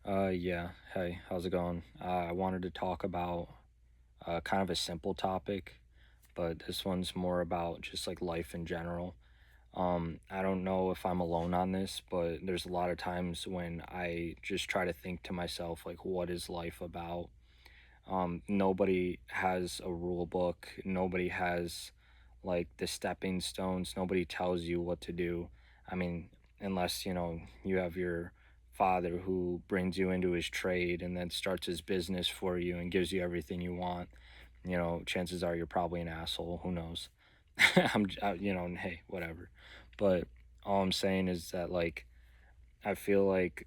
Yeah. Hey, how's it going? I wanted to talk about kind of a simple topic, but this one's more about just like life in general. I don't know if I'm alone on this, but there's a lot of times when I just try to think to myself, like, what is life about? Nobody has a rule book, nobody has like the stepping stones, nobody tells you what to do. I mean, unless, you have your father who brings you into his trade and then starts his business for you and gives you everything you want. Chances are you're probably an asshole. Who knows? And hey, whatever. But all I'm saying is that, like, I feel like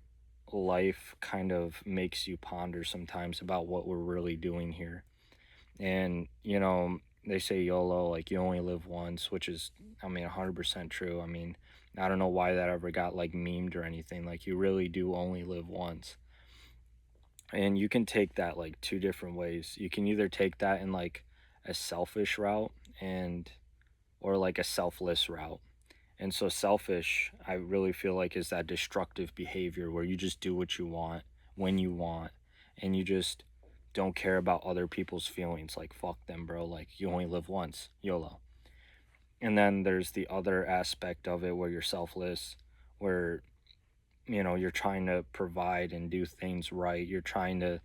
life kind of makes you ponder sometimes about what we're really doing here. And, they say YOLO, like you only live once, which is, I mean, 100% true. I mean, I don't know why that ever got like memed or anything. Like, you really do only live once. And you can take that like two different ways. You can either take that in like a selfish route and, or like a selfless route. And so selfish, I really feel like, is that destructive behavior where you just do what you want when you want and you just don't care about other people's feelings. Like, fuck them, bro. Like, you only live once, YOLO. And then there's the other aspect of it where you're selfless, where, you're trying to provide and do things right. You're trying to,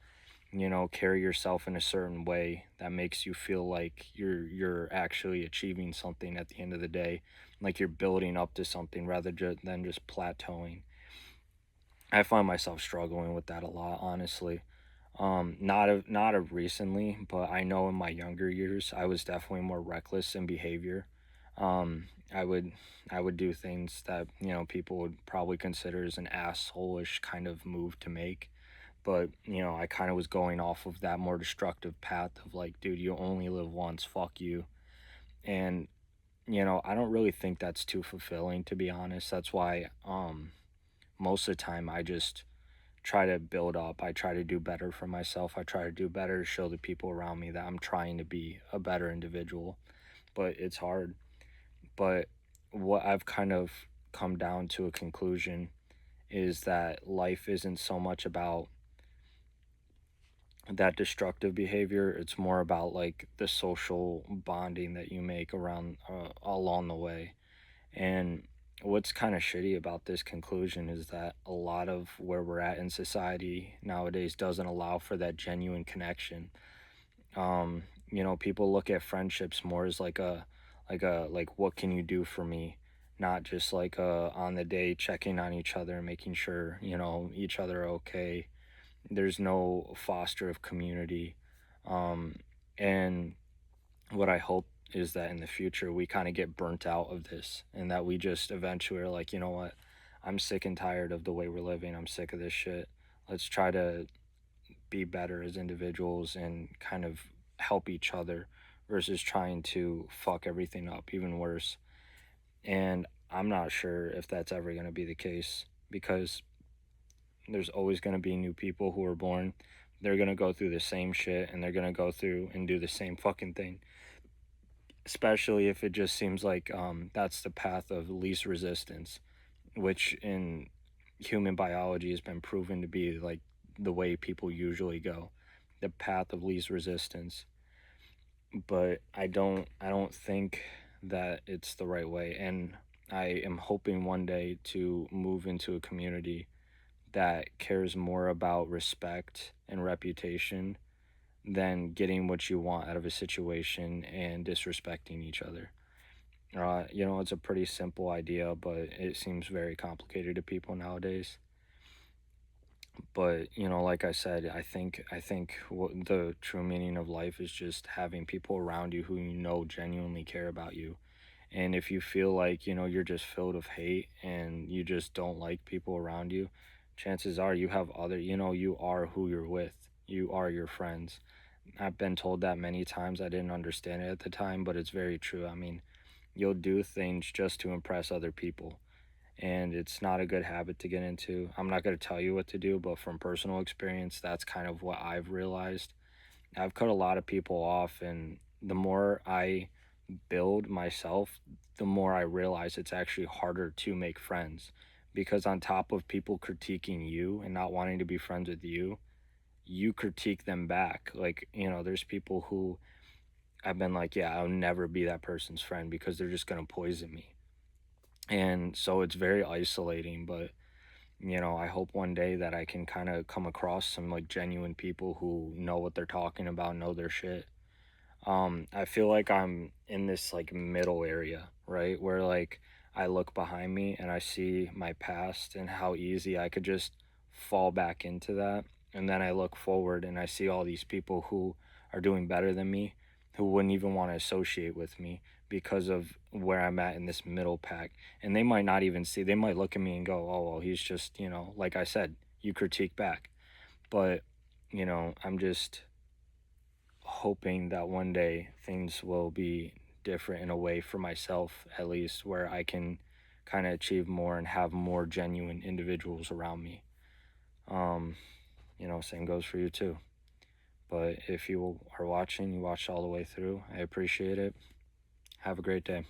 carry yourself in a certain way that makes you feel like you're actually achieving something at the end of the day, like you're building up to something rather than just plateauing. I find myself struggling with that a lot, honestly. Not of recently, but I know in my younger years I was definitely more reckless in behavior. I would do things that, people would probably consider as an asshole-ish kind of move to make, but, I kind of was going off of that more destructive path of like, dude, you only live once, fuck you. And, I don't really think that's too fulfilling, to be honest. That's why most of the time I just try to build up. I try to do better for myself. I try to do better to show the people around me that I'm trying to be a better individual. But it's hard. But what I've kind of come down to a conclusion is that life isn't so much about that destructive behavior. It's more about like the social bonding that you make around along the way. And what's kind of shitty about this conclusion is that a lot of where we're at in society nowadays doesn't allow for that genuine connection. People look at friendships more as like what can you do for me, not just like on the day checking on each other, making sure, each other are okay. There's no foster of community. And what I hope is that in the future we kind of get burnt out of this and that we just eventually are like, you know what? I'm sick and tired of the way we're living. I'm sick of this shit. Let's try to be better as individuals and kind of help each other versus trying to fuck everything up even worse. And I'm not sure if that's ever going to be the case because there's always going to be new people who are born. They're going to go through the same shit and they're going to go through and do the same fucking thing, especially if it just seems like that's the path of least resistance, which in human biology has been proven to be like the way people usually go, the path of least resistance. But I don't think that it's the right way, and I am hoping one day to move into a community that cares more about respect and reputation than getting what you want out of a situation and disrespecting each other. It's a pretty simple idea, but it seems very complicated to people nowadays. But, like I said, I think what the true meaning of life is just having people around you who genuinely care about you. And if you feel like, you're just filled with hate and you just don't like people around you, chances are you have other, you are who you're with. You are your friends. I've been told that many times. I didn't understand it at the time, but it's very true. I mean, you'll do things just to impress other people, and it's not a good habit to get into. I'm not going to tell you what to do, but from personal experience, that's kind of what I've realized. I've cut a lot of people off, and the more I build myself, the more I realize it's actually harder to make friends because on top of people critiquing you and not wanting to be friends with you, you critique them back. Like, there's people who I've been like, yeah, I'll never be that person's friend because they're just going to poison me. And so it's very isolating, but I hope one day that I can kind of come across some like genuine people who know what they're talking about, know their shit. I feel like I'm in this like middle area, right? Where like I look behind me and I see my past and how easy I could just fall back into that. And then I look forward and I see all these people who are doing better than me, who wouldn't even want to associate with me because of where I'm at in this middle pack. And they might not even see, they might look at me and go, oh, well, he's just, like I said, you critique back. But, I'm just hoping that one day things will be different in a way for myself, at least, where I can kind of achieve more and have more genuine individuals around me. Um, same goes for you too. But if you are watching, you watched all the way through, I appreciate it. Have a great day.